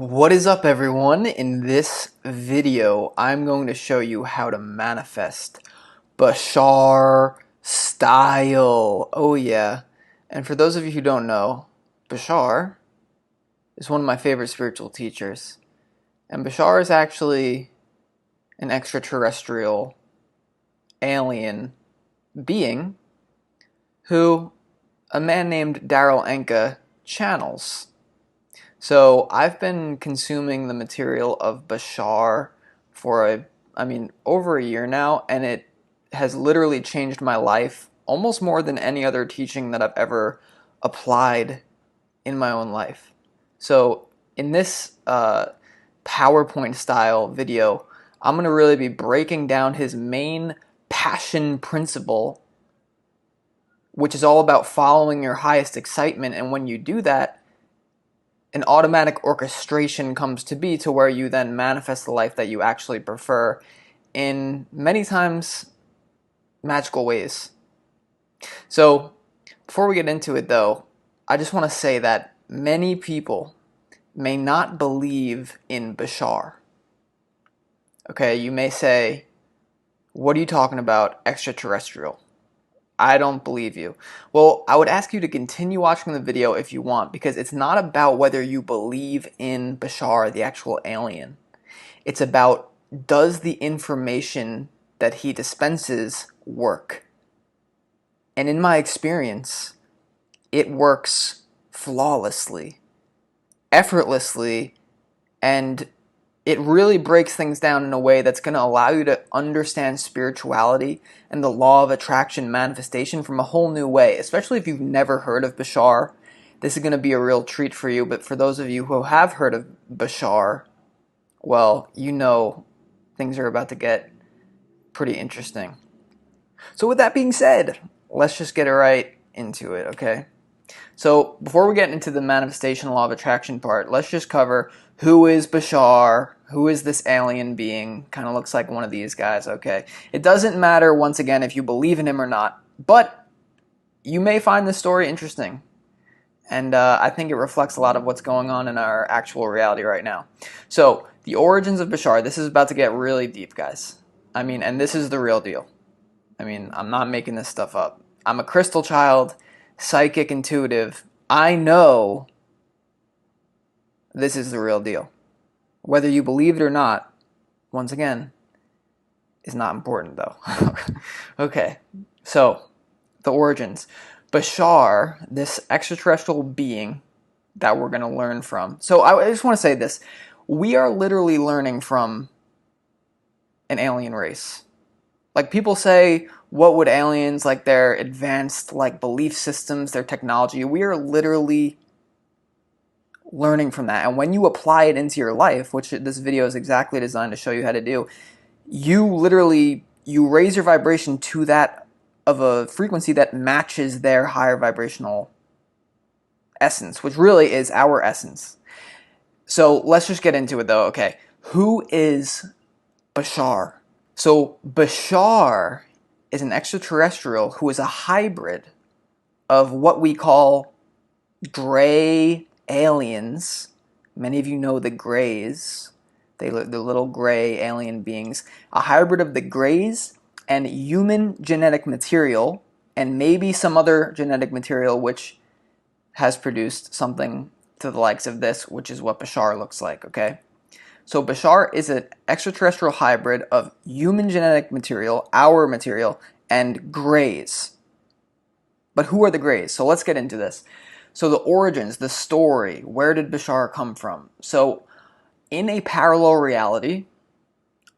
What is up, everyone? In this video, I'm going to show you how to manifest Bashar Style. Oh yeah. And for those of you who don't know, Bashar is one of my favorite spiritual teachers. And Bashar is actually an extraterrestrial alien being who a man named Darryl Anka channels. So I've been consuming the material of Bashar for over a year now, and it has literally changed my life almost more than any other teaching that I've ever applied in my own life. So in this PowerPoint style video, I'm going to really be breaking down his main passion principle, which is all about following your highest excitement. And when you do that, an automatic orchestration comes to be to where you then manifest the life that you actually prefer in many times magical ways. So before we get into it though, I just want to say that many people may not believe in Bashar. Okay, you may say, what are you talking about, extraterrestrial? I don't believe you. Well, I would ask you to continue watching the video if you want, because it's not about whether you believe in Bashar, the actual alien. It's about, does the information that he dispenses work? And in my experience, it works flawlessly, effortlessly, and it really breaks things down in a way that's going to allow you to understand spirituality and the law of attraction manifestation from a whole new way. Especially if you've never heard of Bashar, this is going to be a real treat for you. But for those of you who have heard of Bashar, well, you know things are about to get pretty interesting. So with that being said, let's just get right into it, okay? So before we get into the manifestation law of attraction part, let's just cover who is Bashar, who is this alien being, kind of looks like one of these guys, okay? It doesn't matter, once again, if you believe in him or not, but you may find this story interesting. And I think it reflects a lot of what's going on in our actual reality right now. So, the origins of Bashar, this is about to get really deep, guys. And this is the real deal. I'm not making this stuff up. I'm a crystal child, psychic, intuitive. I know this is the real deal. Whether you believe it or not, once again, is not important though. Okay, so the origins. Bashar, this extraterrestrial being that we're going to learn from. So I just want to say this. We are literally learning from an alien race. Like, people say, what would aliens, like their advanced belief systems, their technology, we are literally learning from that. And when you apply it into your life, which this video is exactly designed to show you how to do, you raise your vibration to that of a frequency that matches their higher vibrational essence, which really is our essence. So let's just get into it though. Okay, who is Bashar? So Bashar is an extraterrestrial who is a hybrid of what we call gray aliens. Many of you know the Greys. The little gray alien beings. A hybrid of the Greys and human genetic material, and maybe some other genetic material which has produced something to the likes of this, which is what Bashar looks like, okay? So Bashar is an extraterrestrial hybrid of human genetic material, our material, and Greys. But who are the Greys? So let's get into this. So the origins, the story, where did Bashar come from? So in a parallel reality,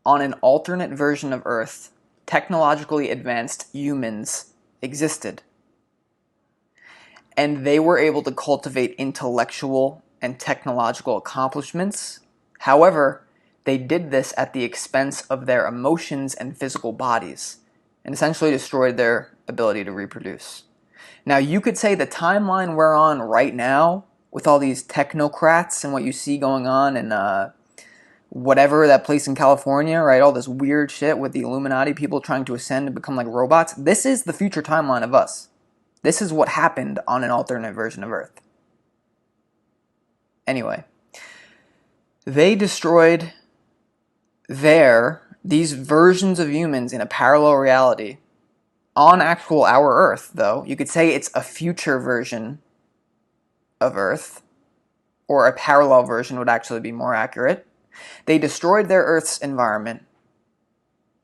on an alternate version of Earth, technologically advanced humans existed. And they were able to cultivate intellectual and technological accomplishments. However, they did this at the expense of their emotions and physical bodies, and essentially destroyed their ability to reproduce. Now, you could say the timeline we're on right now, with all these technocrats and what you see going on in whatever, that place in California, right? All this weird shit with the Illuminati, people trying to ascend and become like robots. This is the future timeline of us. This is what happened on an alternate version of Earth. Anyway, They destroyed these versions of humans in a parallel reality on actual our Earth, though. You could say it's a future version of Earth, or a parallel version would actually be more accurate. They destroyed their Earth's environment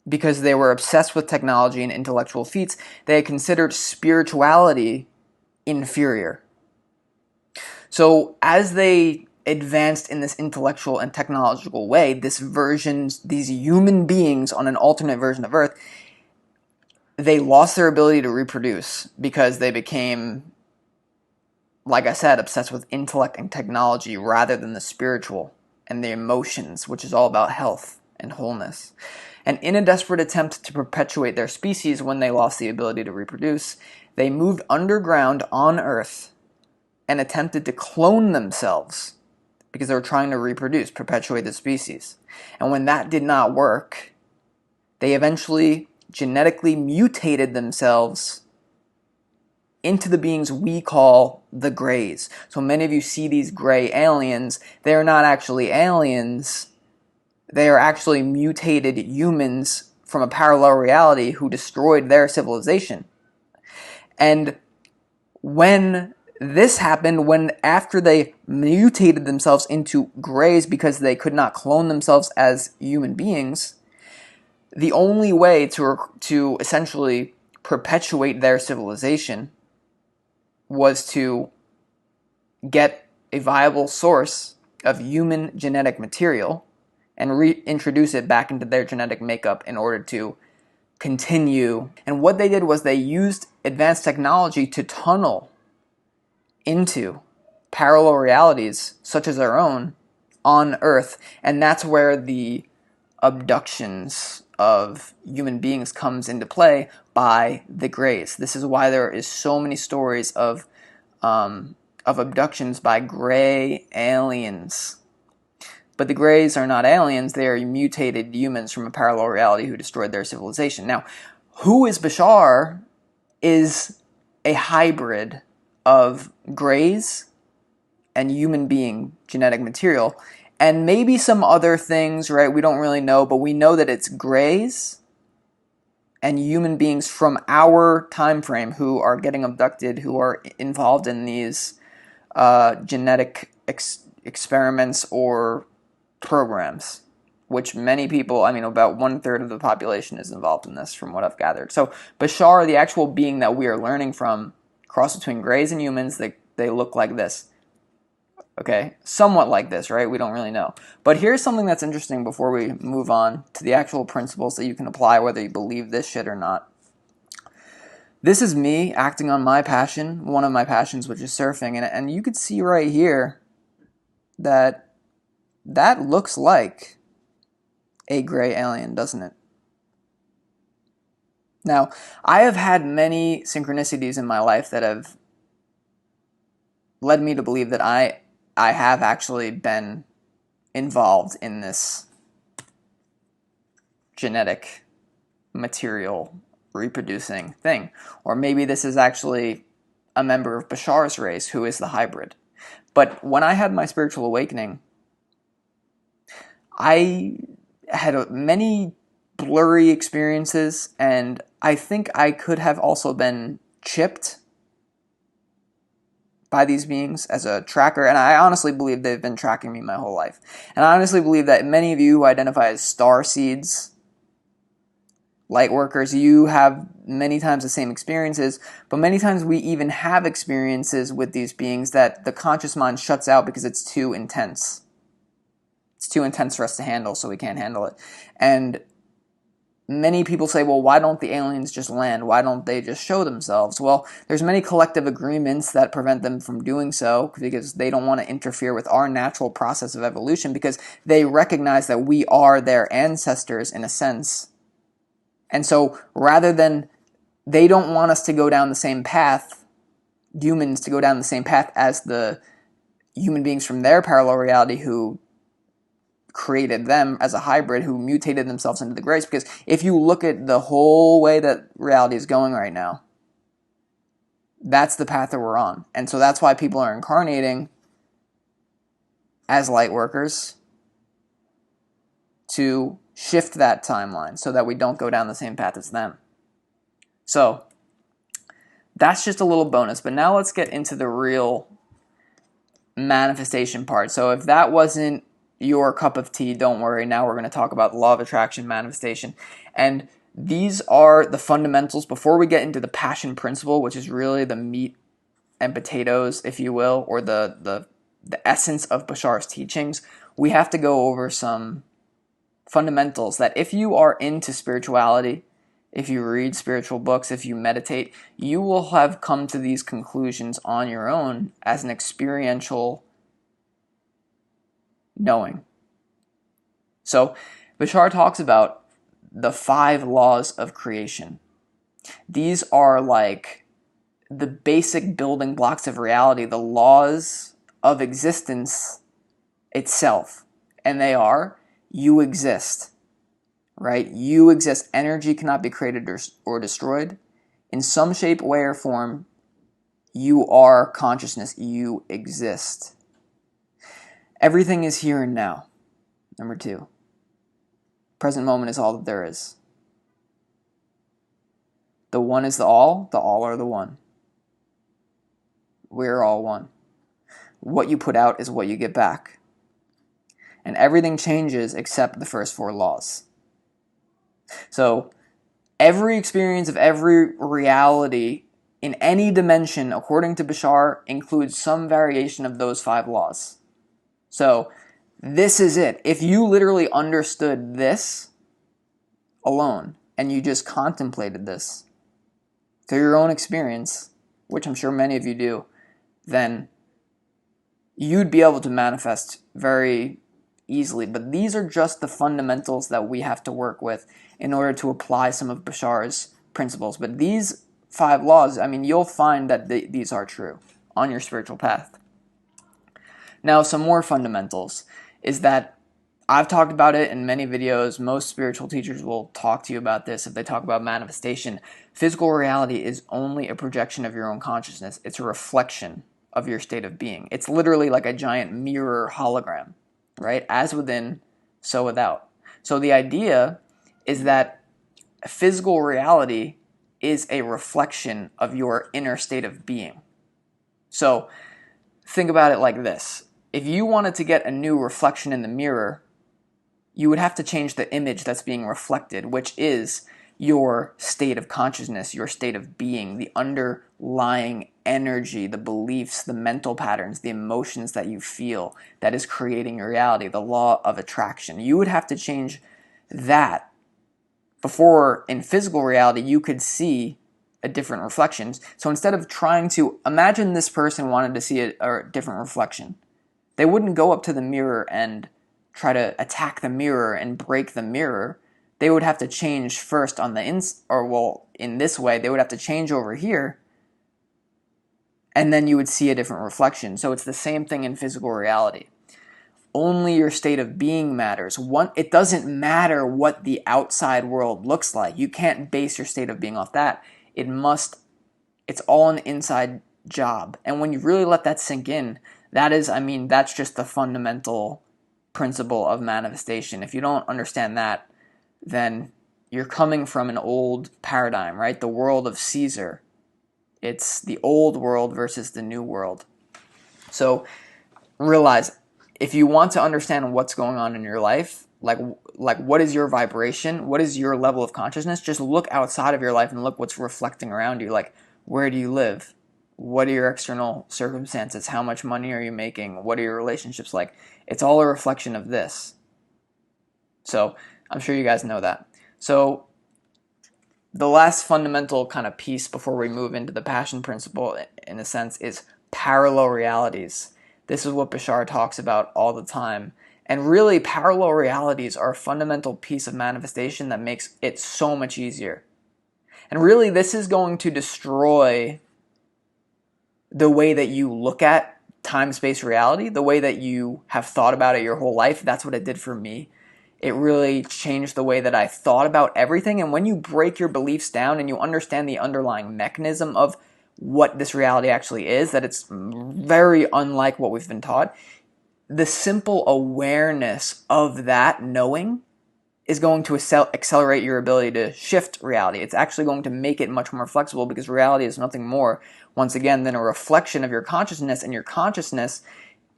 because they were obsessed with technology and intellectual feats. They had considered spirituality inferior. So as they advanced in this intellectual and technological way, these human beings on an alternate version of Earth, they lost their ability to reproduce because they became, like I said, obsessed with intellect and technology rather than the spiritual and the emotions, which is all about health and wholeness. And in a desperate attempt to perpetuate their species when they lost the ability to reproduce, they moved underground on Earth and attempted to clone themselves because they were trying to reproduce, perpetuate the species. And when that did not work, they eventually genetically mutated themselves into the beings we call the Greys. So many of you see these gray aliens. They are not actually aliens. They are actually mutated humans from a parallel reality who destroyed their civilization. And when this happened, after they mutated themselves into Greys because they could not clone themselves as human beings, the only way to essentially perpetuate their civilization was to get a viable source of human genetic material and reintroduce it back into their genetic makeup in order to continue. And what they did was they used advanced technology to tunnel into parallel realities such as our own on Earth. And that's where the abductions of human beings comes into play by the Greys. This is why there is so many stories of abductions by gray aliens. But the Greys are not aliens, they are mutated humans from a parallel reality who destroyed their civilization. Now, who is Bashar is a hybrid of Greys and human being genetic material, and maybe some other things, right? We don't really know, but we know that it's Greys and human beings from our time frame who are getting abducted, who are involved in these genetic experiments or programs, which many people, about 1/3 of the population is involved in this from what I've gathered. So Bashar, the actual being that we are learning from, cross between Greys and humans, they look like this. Okay, somewhat like this, right? We don't really know. But here's something that's interesting before we move on to the actual principles that you can apply whether you believe this shit or not. This is me acting on my passion, one of my passions, which is surfing, and you could see right here that looks like a gray alien, doesn't it? Now, I have had many synchronicities in my life that have led me to believe that I have actually been involved in this genetic material reproducing thing. Or maybe this is actually a member of Bashar's race who is the hybrid. But when I had my spiritual awakening, I had many blurry experiences, and I think I could have also been chipped by these beings as a tracker, and I honestly believe they've been tracking me my whole life. And I honestly believe that many of you who identify as star seeds, light workers, you have many times the same experiences, but many times we even have experiences with these beings that the conscious mind shuts out because it's too intense. It's too intense for us to handle, so we can't handle it. And many people say, well, why don't the aliens just land? Why don't they just show themselves? Well, there's many collective agreements that prevent them from doing so because they don't want to interfere with our natural process of evolution because they recognize that we are their ancestors in a sense. And so rather than, they don't want us to go down the same path, humans to go down the same path as the human beings from their parallel reality who created them as a hybrid, who mutated themselves into the Greys. Because if you look at the whole way that reality is going right now, that's the path that we're on. And so that's why people are incarnating as light workers to shift that timeline so that we don't go down the same path as them. So that's just a little bonus, but now let's get into the real manifestation part. So if that wasn't your cup of tea, don't worry. Now we're going to talk about the law of attraction, manifestation. And these are the fundamentals before we get into the passion principle, which is really the meat and potatoes, if you will, or the essence of Bashar's teachings. We have to go over some fundamentals that if you are into spirituality, if you read spiritual books, if you meditate, you will have come to these conclusions on your own as an experiential knowing. So Bashar talks about the 5 laws of creation. These are like the basic building blocks of reality, the laws of existence itself. And they are, you exist, right? You exist. Energy cannot be created or destroyed. In some shape, way, or form, you are consciousness. You exist. Everything is here and now. Number 2. Present moment is all that there is. The one is the all are the one. We're all one. What you put out is what you get back. And everything changes except the first 4 laws. So every experience of every reality in any dimension, according to Bashar, includes some variation of those 5 laws. So this is it. If you literally understood this alone and you just contemplated this through your own experience, which I'm sure many of you do, then you'd be able to manifest very easily. But these are just the fundamentals that we have to work with in order to apply some of Bashar's principles. But these 5 laws, I mean, you'll find that these are true on your spiritual path. Now, some more fundamentals is that I've talked about it in many videos. Most spiritual teachers will talk to you about this if they talk about manifestation. Physical reality is only a projection of your own consciousness. It's a reflection of your state of being. It's literally like a giant mirror hologram, right? As within, so without. So the idea is that physical reality is a reflection of your inner state of being. So think about it like this. If you wanted to get a new reflection in the mirror, you would have to change the image that's being reflected, which is your state of consciousness, your state of being, the underlying energy, the beliefs, the mental patterns, the emotions that you feel that is creating your reality, the law of attraction. You would have to change that before in physical reality you could see a different reflections. So instead of trying to imagine this person wanted to see a different reflection, they wouldn't go up to the mirror and try to attack the mirror and break the mirror. They would have to change first on the in this way, they would have to change over here, and then you would see a different reflection. So it's the same thing in physical reality. Only your state of being matters. It doesn't matter what the outside world looks like. You can't base your state of being off that. It's all an inside job. And when you really let that sink in, that's just the fundamental principle of manifestation. If you don't understand that, then you're coming from an old paradigm, right? The world of Caesar. It's the old world versus the new world. So realize, if you want to understand what's going on in your life, like what is your vibration, what is your level of consciousness, just look outside of your life and look what's reflecting around you. Like, where do you live? What are your external circumstances? How much money are you making? What are your relationships like? It's all a reflection of this. So I'm sure you guys know that. So the last fundamental kind of piece before we move into the passion principle, in a sense, is parallel realities. This is what Bashar talks about all the time. And really, parallel realities are a fundamental piece of manifestation that makes it so much easier. And really, this is going to destroy the way that you look at time-space reality, the way that you have thought about it your whole life. That's what it did for me. It really changed the way that I thought about everything. And when you break your beliefs down and you understand the underlying mechanism of what this reality actually is, that it's very unlike what we've been taught, the simple awareness of that knowing is going to accelerate your ability to shift reality. It's actually going to make it much more flexible, because reality is nothing more, once again, than a reflection of your consciousness, and your consciousness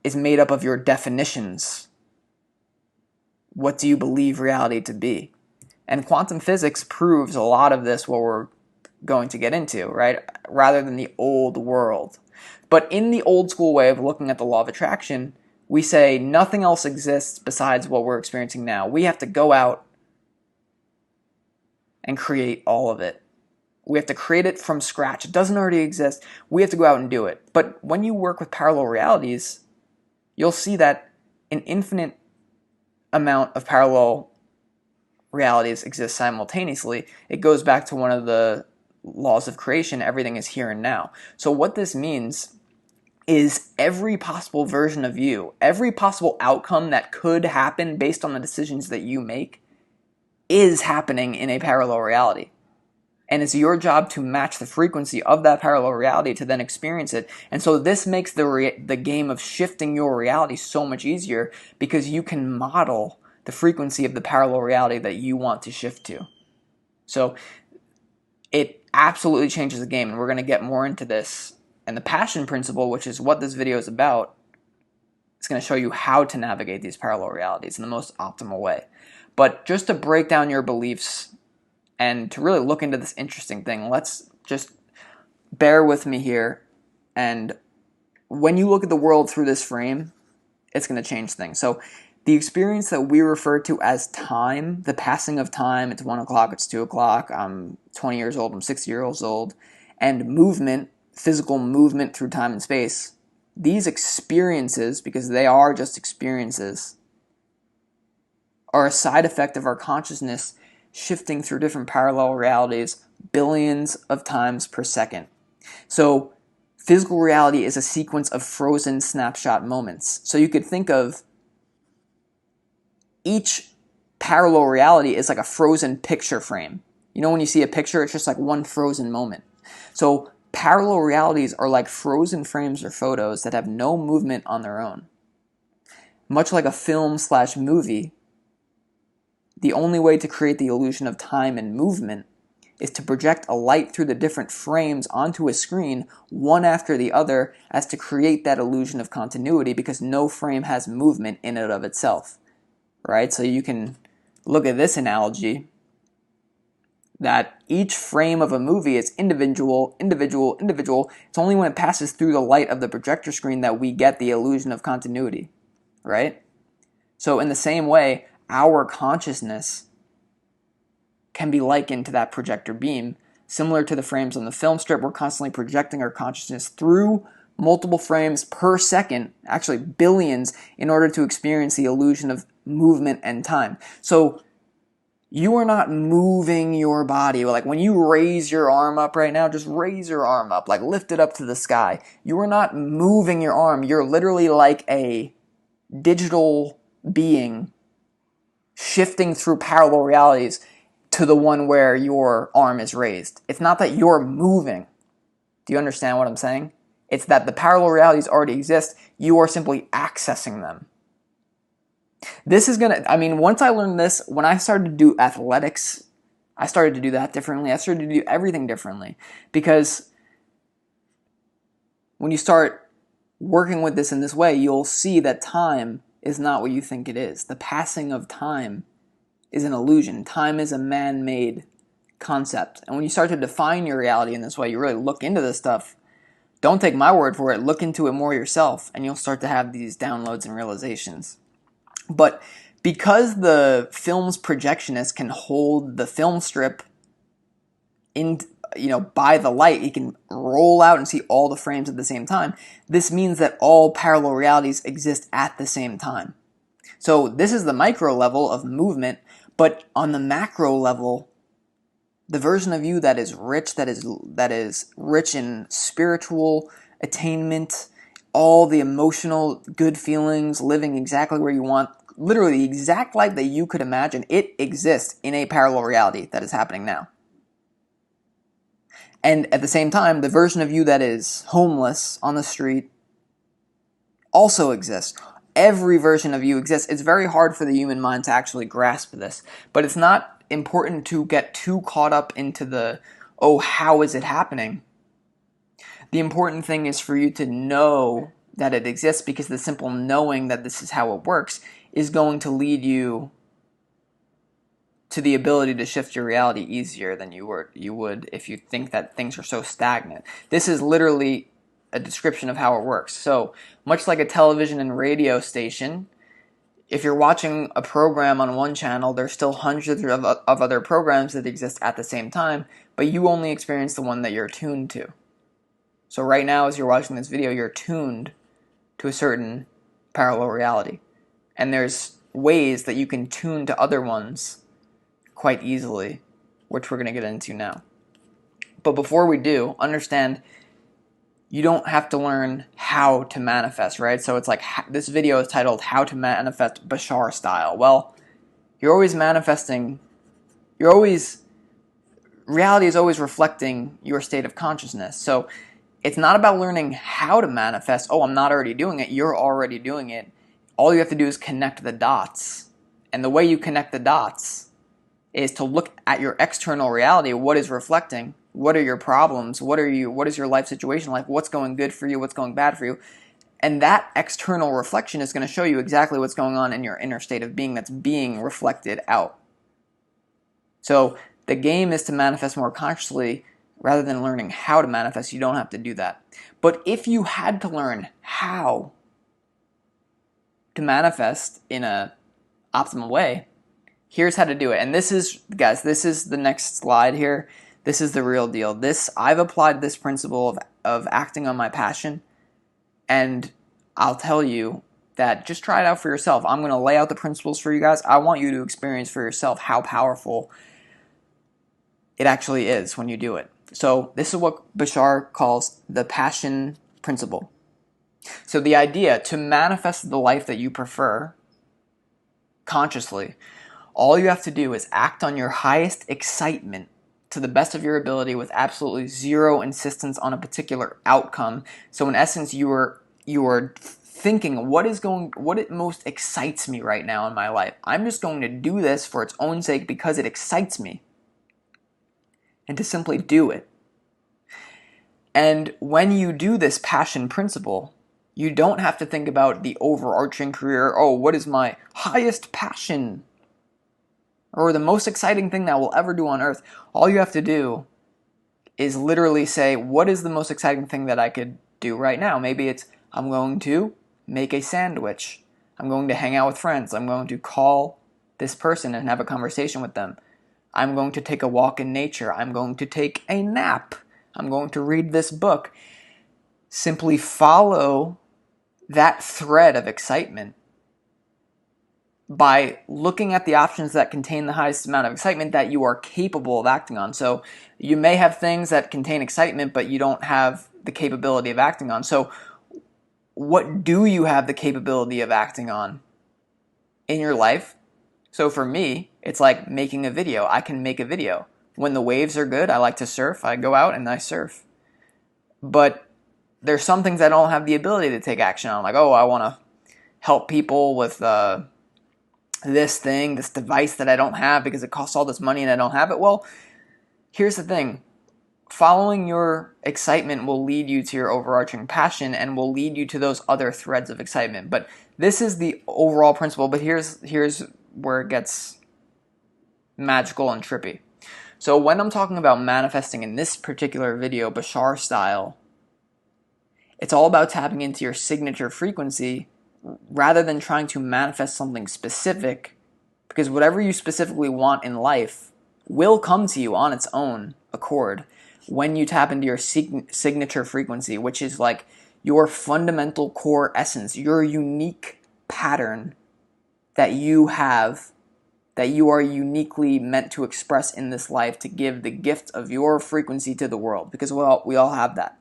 is made up of your definitions. What do you believe reality to be? And quantum physics proves a lot of this, what we're going to get into, right? Rather than the old world. But in the old school way of looking at the law of attraction, we say nothing else exists besides what we're experiencing now. We have to go out and create all of it. We have to create it from scratch. It doesn't already exist. We have to go out and do it. But when you work with parallel realities, you'll see that an infinite amount of parallel realities exist simultaneously. It goes back to one of the laws of creation. Everything is here and now. So what this means is every possible version of you, every possible outcome that could happen based on the decisions that you make, is happening in a parallel reality. And it's your job to match the frequency of that parallel reality to then experience it. And so this makes the game of shifting your reality so much easier, because you can model the frequency of the parallel reality that you want to shift to. So it absolutely changes the game, and we're going to get more into this. And the passion principle, which is what this video is about, is going to show you how to navigate these parallel realities in the most optimal way. But just to break down your beliefs and to really look into this interesting thing, let's just bear with me here. And when you look at the world through this frame, it's going to change things. So the experience that we refer to as time, the passing of time, it's 1 o'clock, it's 2 o'clock, I'm 20 years old, I'm 60 years old, and movement, physical movement through time and space, these experiences, because they are just experiences, are a side effect of our consciousness shifting through different parallel realities billions of times per second. So physical reality is a sequence of frozen snapshot moments. So you could think of each parallel reality is like a frozen picture frame. You know, when you see a picture, it's just like one frozen moment. So parallel realities are like frozen frames or photos that have no movement on their own. Much like a film/movie, the only way to create the illusion of time and movement is to project a light through the different frames onto a screen, one after the other, as to create that illusion of continuity, because no frame has movement in and of itself. Right? So you can look at this analogy, that each frame of a movie is individual. It's only when it passes through the light of the projector screen that we get the illusion of continuity, right? So in the same way, our consciousness can be likened to that projector beam. Similar to the frames on the film strip, we're constantly projecting our consciousness through multiple frames per second, actually billions, in order to experience the illusion of movement and time. So you are not moving your body. Like when you raise your arm up right now, just raise your arm up, like lift it up to the sky. You are not moving your arm. You're literally like a digital being shifting through parallel realities to the one where your arm is raised. It's not that you're moving. Do you understand what I'm saying? It's that the parallel realities already exist. You are simply accessing them. This is once I learned this, when I started to do athletics, I started to do that differently. I started to do everything differently. Because when you start working with this in this way, you'll see that time is not what you think it is. The passing of time is an illusion. Time is a man-made concept. And when you start to define your reality in this way, you really look into this stuff. Don't take my word for it. Look into it more yourself, and you'll start to have these downloads and realizations. But because the film's projectionist can hold the film strip by the light, he can roll out and see all the frames at the same time. This means that all parallel realities exist at the same time. So this is the micro level of movement, but on the macro level, the version of you that is rich in spiritual attainment, all the emotional good feelings, living exactly where you want, literally the exact life that you could imagine, it exists in a parallel reality that is happening now. And at the same time, the version of you that is homeless on the street also exists. every version of you exists. It's very hard for the human mind to actually grasp this, but it's not important to get too caught up into the, oh, how is it happening? The important thing is for you to know that it exists, because the simple knowing that this is how it works is going to lead you to the ability to shift your reality easier than you would if you think that things are so stagnant. This is literally a description of how it works. So much like a television and radio station, if you're watching a program on one channel, there's still hundreds of other programs that exist at the same time, but you only experience the one that you're tuned to. So right now, as you're watching this video, you're tuned to a certain parallel reality. And there's ways that you can tune to other ones quite easily, which we're going to get into now. But before we do, understand you don't have to learn how to manifest, right? So it's like, this video is titled How to Manifest Bashar Style. Well, you're always manifesting, reality is always reflecting your state of consciousness. So it's not about learning how to manifest. Oh, I'm not already doing it. You're already doing it. All you have to do is connect the dots. And the way you connect the dots is to look at your external reality. What is reflecting? What are your problems? What is your life situation like? What's going good for you? What's going bad for you? And that external reflection is going to show you exactly what's going on in your inner state of being that's being reflected out. So the game is to manifest more consciously rather than learning how to manifest. You don't have to do that. But if you had to learn how to manifest in an optimal way, here's how to do it. And this is, guys, this is the next slide here. This is the real deal. I've applied this principle of acting on my passion, and I'll tell you that just try it out for yourself. I'm going to lay out the principles for you guys. I want you to experience for yourself how powerful it actually is when you do it. So this is what Bashar calls the passion principle. So the idea to manifest the life that you prefer consciously, all you have to do is act on your highest excitement to the best of your ability with absolutely zero insistence on a particular outcome. So in essence, you are thinking, what most excites me right now in my life? I'm just going to do this for its own sake because it excites me. And to simply do it. And when you do this passion principle, you don't have to think about the overarching career. Oh, what is my highest passion? Or the most exciting thing that I will ever do on earth. All you have to do is literally say, what is the most exciting thing that I could do right now? Maybe it's, I'm going to make a sandwich. I'm going to hang out with friends. I'm going to call this person and have a conversation with them. I'm going to take a walk in nature. I'm going to take a nap. I'm going to read this book. Simply follow that thread of excitement by looking at the options that contain the highest amount of excitement that you are capable of acting on. So you may have things that contain excitement, but you don't have the capability of acting on. So what do you have the capability of acting on in your life? So for me, it's like making a video. I can make a video. When the waves are good, I like to surf. I go out and I surf. But there's some things I don't have the ability to take action on. Like, oh, I want to help people with this device that I don't have because it costs all this money and I don't have it. Well, here's the thing. Following your excitement will lead you to your overarching passion and will lead you to those other threads of excitement. But this is the overall principle. But here's where it gets magical and trippy. So when I'm talking about manifesting in this particular video, Bashar Style, it's all about tapping into your signature frequency rather than trying to manifest something specific, because whatever you specifically want in life will come to you on its own accord when you tap into your signature frequency, which is like your fundamental core essence, your unique pattern that you have, that you are uniquely meant to express in this life to give the gift of your frequency to the world, because we all have that.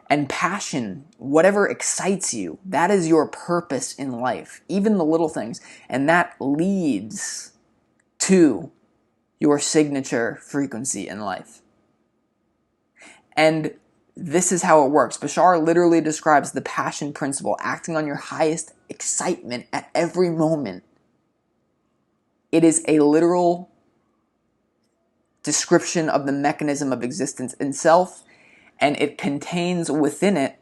And passion, whatever excites you, that is your purpose in life, even the little things, and that leads to your signature frequency in life. And this is how it works. Bashar literally describes the passion principle, acting on your highest excitement at every moment. It is a literal description of the mechanism of existence itself, and it contains within it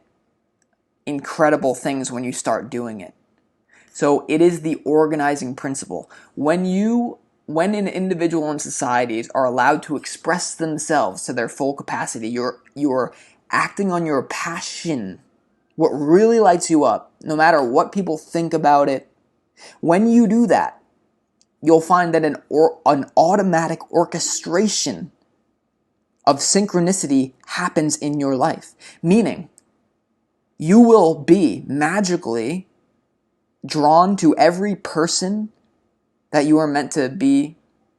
incredible things when you start doing it. So it is the organizing principle. When an individual in societies are allowed to express themselves to their full capacity, you're acting on your passion, what really lights you up, no matter what people think about it. When you do that, you'll find that an automatic orchestration of synchronicity happens in your life. Meaning, you will be magically drawn to every person that you are meant to be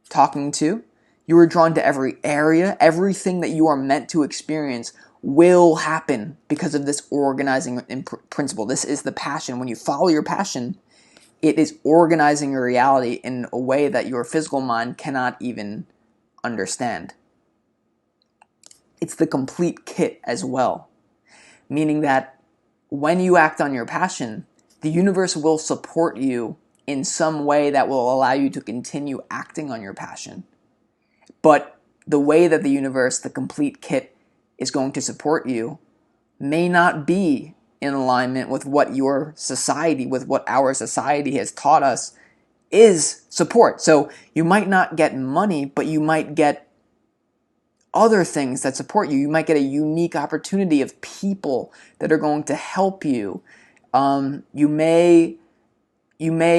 talking to. You are drawn to every area. Everything that you are meant to experience will happen because of this organizing principle. This is the passion. When you follow your passion, it is organizing your reality in a way that your physical mind cannot even understand. It's the complete kit as well, meaning that when you act on your passion, the universe will support you in some way that will allow you to continue acting on your passion. But the way that the universe, the complete kit, is going to support you may not be in alignment with what your society, with what our society has taught us is support. So you might not get money, but you might get other things that support you. You might get a unique opportunity of people that are going to help you. You may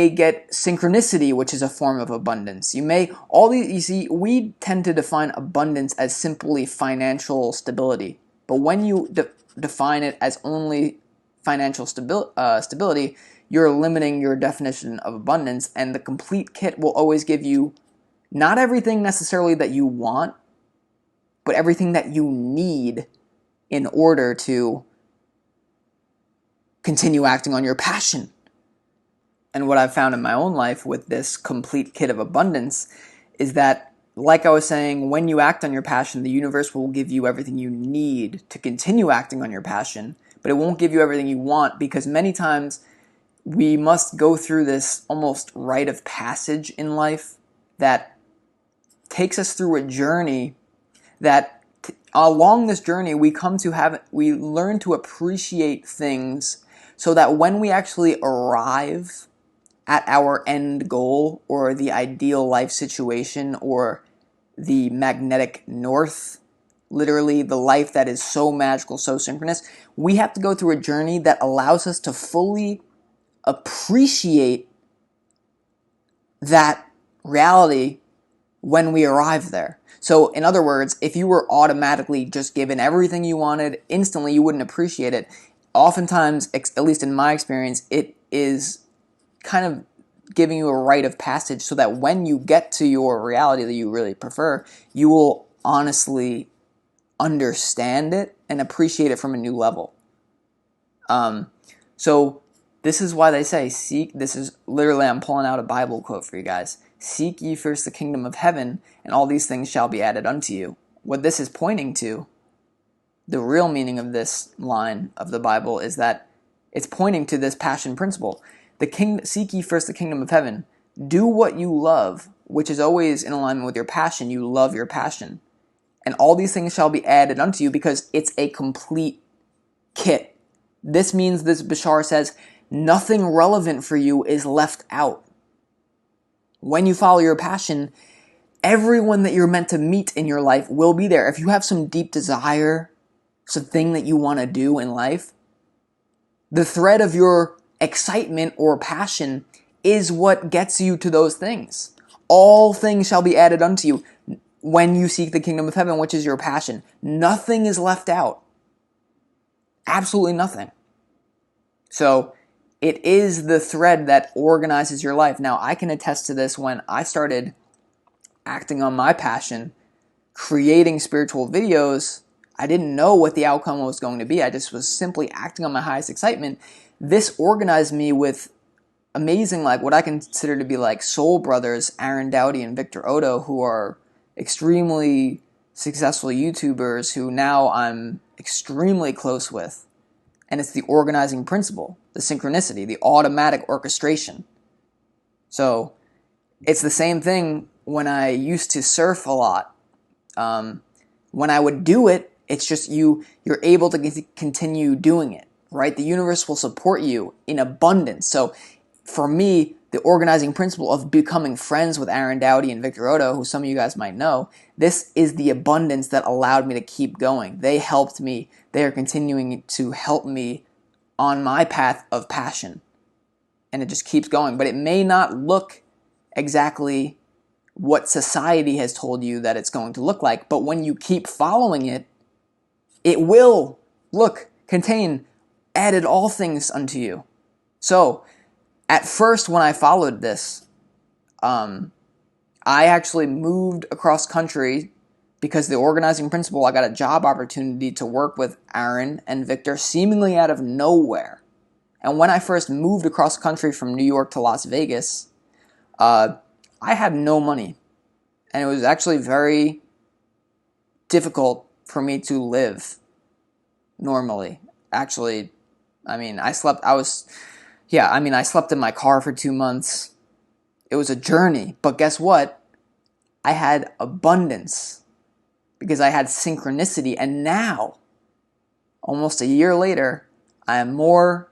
get synchronicity, which is a form of abundance. You see, we tend to define abundance as simply financial stability. But when you define it as only financial stability, you're limiting your definition of abundance, and the complete kit will always give you not everything necessarily that you want, but everything that you need in order to continue acting on your passion. And what I've found in my own life with this complete kit of abundance is that, like I was saying, when you act on your passion, the universe will give you everything you need to continue acting on your passion, but it won't give you everything you want, because many times we must go through this almost rite of passage in life that takes us through a journey that along this journey we learn to appreciate things, so that when we actually arrive at our end goal, or the ideal life situation, or the magnetic north, literally the life that is so magical, so synchronous, we have to go through a journey that allows us to fully appreciate that reality when we arrive there. So in other words, if you were automatically just given everything you wanted instantly, you wouldn't appreciate it. Oftentimes, at least in my experience, it is kind of giving you a rite of passage, so that when you get to your reality that you really prefer, you will honestly understand it and appreciate it from a new level. So this is why they say, this is literally, I'm pulling out a Bible quote for you guys. Seek ye first the kingdom of heaven, and all these things shall be added unto you. What this is pointing to, the real meaning of this line of the Bible, is that it's pointing to this passion principle. Seek ye first the kingdom of heaven. Do what you love, which is always in alignment with your passion. You love your passion. And all these things shall be added unto you, because it's a complete kit. This means, this Bashar says, nothing relevant for you is left out. When you follow your passion, everyone that you're meant to meet in your life will be there. If you have some deep desire, something that you want to do in life, the thread of your excitement or passion is what gets you to those things. All things shall be added unto you when you seek the kingdom of heaven, which is your passion. Nothing is left out. Absolutely nothing. So it is the thread that organizes your life. Now, I can attest to this. When I started acting on my passion, creating spiritual videos, I didn't know what the outcome was going to be. I just was simply acting on my highest excitement. This organized me with amazing, like what I consider to be like soul brothers, Aaron Dowdy and Victor Odo, who are extremely successful YouTubers who now I'm extremely close with. And it's the organizing principle, the synchronicity, the automatic orchestration. So it's the same thing when I used to surf a lot. When I would do it, it's just you're able to continue doing it, right? The universe will support you in abundance. So for me, the organizing principle of becoming friends with Aaron Dowdy and Victor Odo, who some of you guys might know, this is the abundance that allowed me to keep going. They helped me. They are continuing to help me on my path of passion. And it just keeps going. But it may not look exactly what society has told you that it's going to look like. But when you keep following it, it will, contain, added all things unto you. So, at first when I followed this, I actually moved across country because the organizing principle, I got a job opportunity to work with Aaron and Victor seemingly out of nowhere. And when I first moved across country from New York to Las Vegas, I had no money. And it was actually very difficult for me to live normally. Actually, I slept in my car for 2 months. It was a journey, but guess what? I had abundance because I had synchronicity, and now, almost a year later, I am more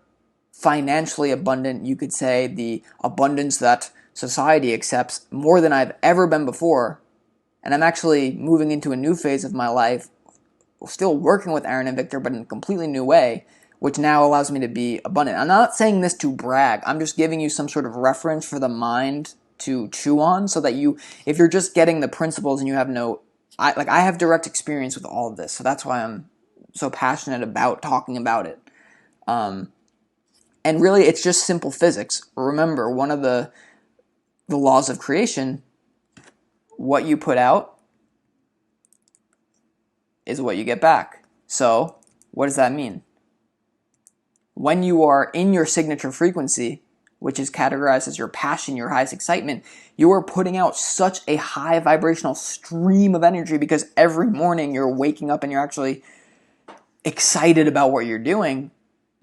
financially abundant. You could say the abundance that society accepts more than I've ever been before, and I'm actually moving into a new phase of my life, still working with Aaron and Victor, but in a completely new way, which now allows me to be abundant. I'm not saying this to brag. I'm just giving you some sort of reference for the mind to chew on so that if you're just getting the principles and you have I have direct experience with all of this, so that's why I'm so passionate about talking about it. And really, it's just simple physics. Remember, one of the laws of creation, what you put out is what you get back. So, what does that mean? When you are in your signature frequency, which is categorized as your passion, your highest excitement, you are putting out such a high vibrational stream of energy because every morning you're waking up and you're actually excited about what you're doing,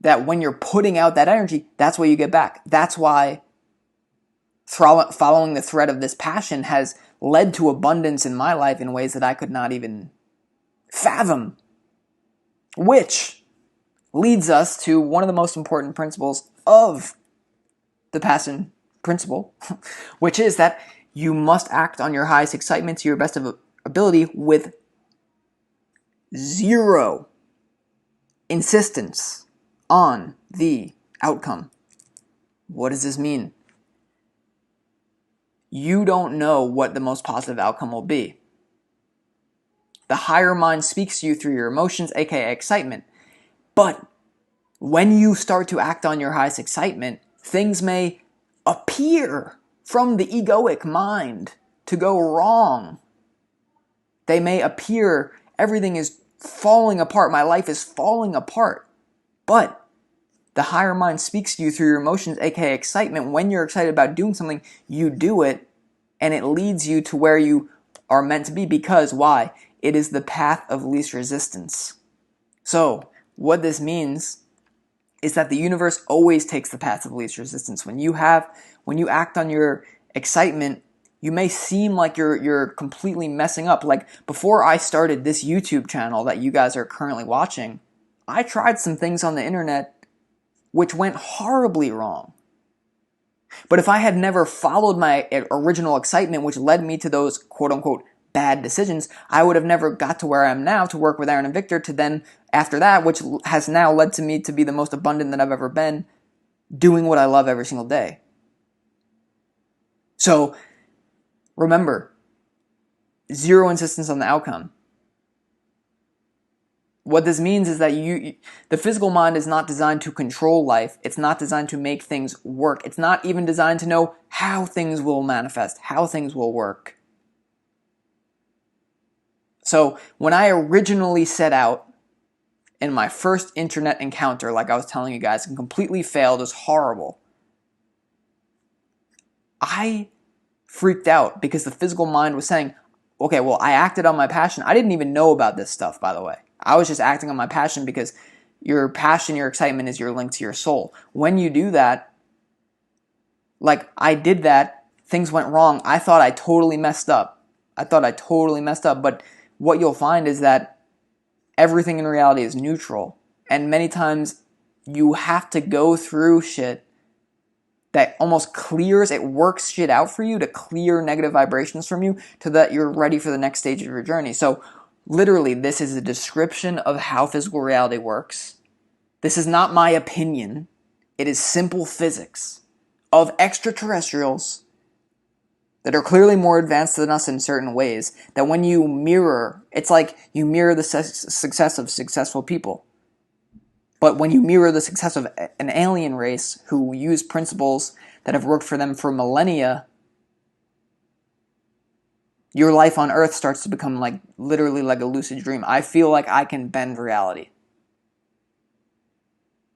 that when you're putting out that energy, that's what you get back. That's why following the thread of this passion has led to abundance in my life in ways that I could not even fathom, which leads us to one of the most important principles of the passion principle, which is that you must act on your highest excitement to your best of ability with zero insistence on the outcome. What does this mean? You don't know what the most positive outcome will be. The higher mind speaks to you through your emotions, aka excitement. But when you start to act on your highest excitement, things may appear from the egoic mind to go wrong. They may appear, everything is falling apart, my life is falling apart. But the higher mind speaks to you through your emotions, aka excitement. When you're excited about doing something, you do it, and it leads you to where you are meant to be because, why? It is the path of least resistance. So, what this means is that the universe always takes the path of least resistance. When you act on your excitement, you may seem like you're completely messing up. Like before I started this YouTube channel that you guys are currently watching, I tried some things on the internet which went horribly wrong. But if I had never followed my original excitement, which led me to those quote-unquote bad decisions, I would have never got to where I am now to work with Aaron and Victor to then, after that, which has now led to me to be the most abundant that I've ever been, doing what I love every single day. So, remember, zero insistence on the outcome. What this means is that the physical mind is not designed to control life. It's not designed to make things work. It's not even designed to know how things will manifest, how things will work. So when I originally set out in my first internet encounter, like I was telling you guys, and completely failed, it was horrible. I freaked out because the physical mind was saying, okay, well, I acted on my passion. I didn't even know about this stuff, by the way. I was just acting on my passion because your passion, your excitement is your link to your soul. When you do that, like I did that, things went wrong. I thought I totally messed up. But what you'll find is that everything in reality is neutral. And many times you have to go through shit that almost clears, it works shit out for you to clear negative vibrations from you so that you're ready for the next stage of your journey. So literally, this is a description of how physical reality works. This is not my opinion. It is simple physics of extraterrestrials that are clearly more advanced than us in certain ways, that when you mirror, it's like you mirror the success of successful people. But when you mirror the success of an alien race who use principles that have worked for them for millennia, your life on Earth starts to become like literally like a lucid dream. I feel like I can bend reality.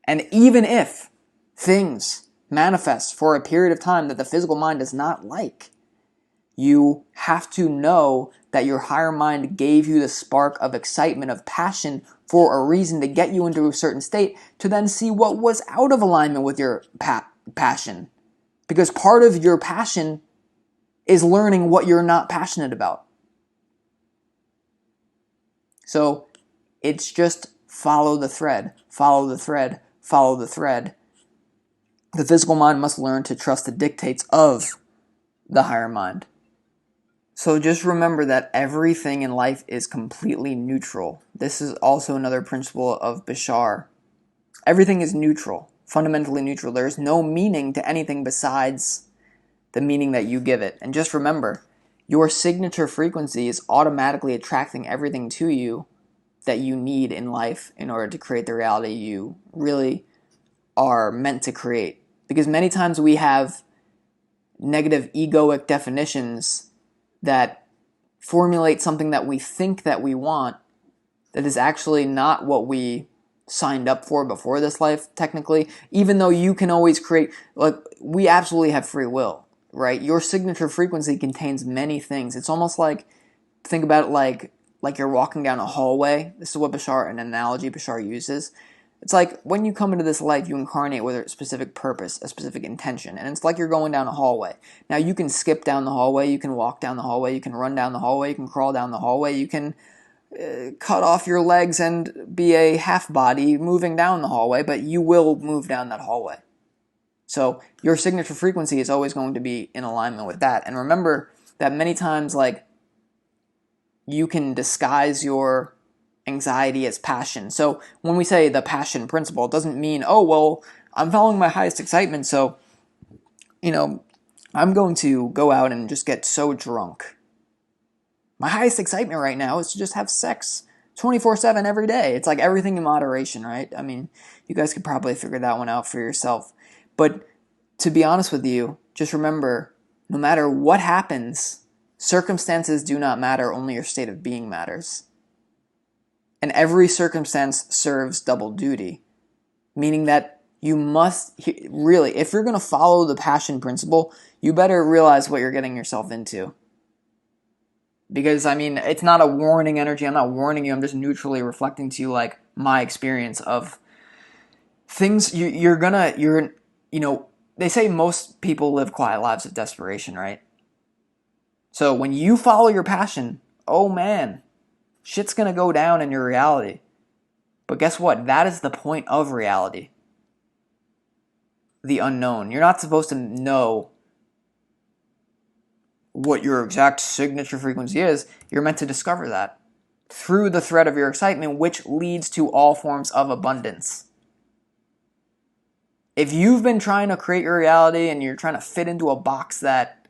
And even if things manifest for a period of time that the physical mind does not like, you have to know that your higher mind gave you the spark of excitement, of passion, for a reason to get you into a certain state to then see what was out of alignment with your passion. Because part of your passion is learning what you're not passionate about. So it's just follow the thread, follow the thread, follow the thread. The physical mind must learn to trust the dictates of the higher mind. So just remember that everything in life is completely neutral. This is also another principle of Bashar. Everything is neutral, fundamentally neutral. There is no meaning to anything besides the meaning that you give it. And just remember, your signature frequency is automatically attracting everything to you that you need in life in order to create the reality you really are meant to create. Because many times we have negative egoic definitions that formulate something that we think that we want that is actually not what we signed up for before this life, technically. Even though you can always create, like, we absolutely have free will, right? Your signature frequency contains many things. It's almost like, think about it like you're walking down a hallway. This is what Bashar, an analogy Bashar uses. It's like when you come into this life, you incarnate with a specific purpose, a specific intention, and it's like you're going down a hallway. Now you can skip down the hallway, you can walk down the hallway, you can run down the hallway, you can crawl down the hallway, you can cut off your legs and be a half body moving down the hallway, but you will move down that hallway. So your signature frequency is always going to be in alignment with that. And remember that many times, like, you can disguise your anxiety as passion. So when we say the passion principle, it doesn't mean, oh, well, I'm following my highest excitement, so, I'm going to go out and just get so drunk. My highest excitement right now is to just have sex 24/7 every day. It's like everything in moderation, right? I mean, you guys could probably figure that one out for yourself. But to be honest with you, just remember, no matter what happens, circumstances do not matter, only your state of being matters. And every circumstance serves double duty, meaning that you must, really, if you're going to follow the passion principle, you better realize what you're getting yourself into. Because, I mean, it's not a warning energy. I'm not warning you. I'm just neutrally reflecting to you, like, my experience of things. They say most people live quiet lives of desperation, right? So when you follow your passion, oh man, shit's going to go down in your reality. But guess what? That is the point of reality. The unknown. You're not supposed to know what your exact signature frequency is. You're meant to discover that through the thread of your excitement, which leads to all forms of abundance. If you've been trying to create your reality and you're trying to fit into a box that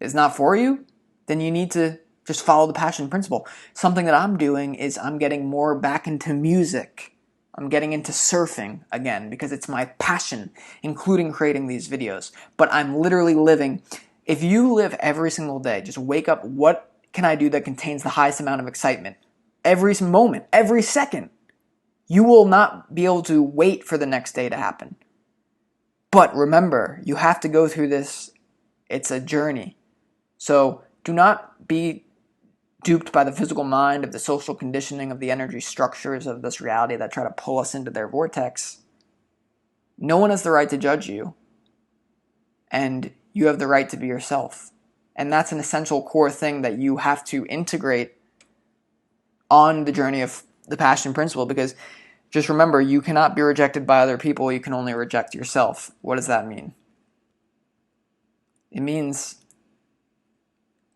is not for you, then you need to just follow the passion principle. Something that I'm doing is I'm getting more back into music. I'm getting into surfing again because it's my passion, including creating these videos. But I'm literally living. If you live every single day, just wake up, what can I do that contains the highest amount of excitement? Every moment, every second. You will not be able to wait for the next day to happen. But remember, you have to go through this. It's a journey. So Do not be duped by the physical mind, of the social conditioning, of the energy structures of this reality that try to pull us into their vortex. No one has the right to judge you, and you have the right to be yourself. And that's an essential core thing that you have to integrate on the journey of the passion principle, because just remember, you cannot be rejected by other people, you can only reject yourself. What does that mean? It means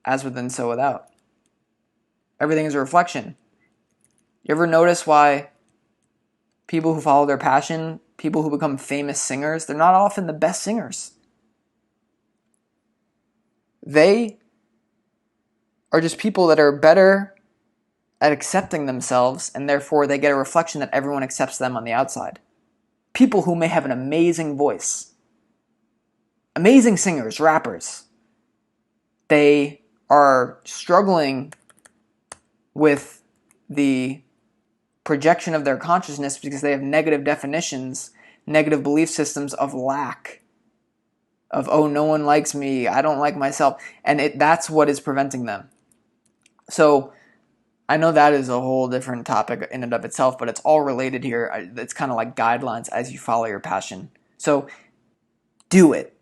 as within, so without. Everything is a reflection. You ever notice why people who follow their passion, people who become famous singers, they're not often the best singers? They are just people that are better at accepting themselves, and therefore they get a reflection that everyone accepts them on the outside. People who may have an amazing voice, amazing singers, rappers, they are struggling with the projection of their consciousness because they have negative definitions, negative belief systems of lack, of, oh, no one likes me, I don't like myself, and that's what is preventing them. So I know that is a whole different topic in and of itself, but it's all related here. It's kind of like guidelines as you follow your passion. So do it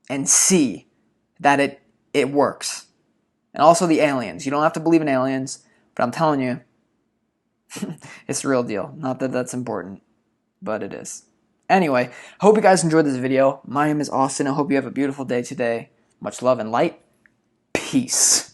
and see that it works. And also the aliens. You don't have to believe in aliens, but I'm telling you, it's the real deal. Not that that's important, but it is. Anyway, I hope you guys enjoyed this video. My name is Austin. I hope you have a beautiful day today. Much love and light. Peace.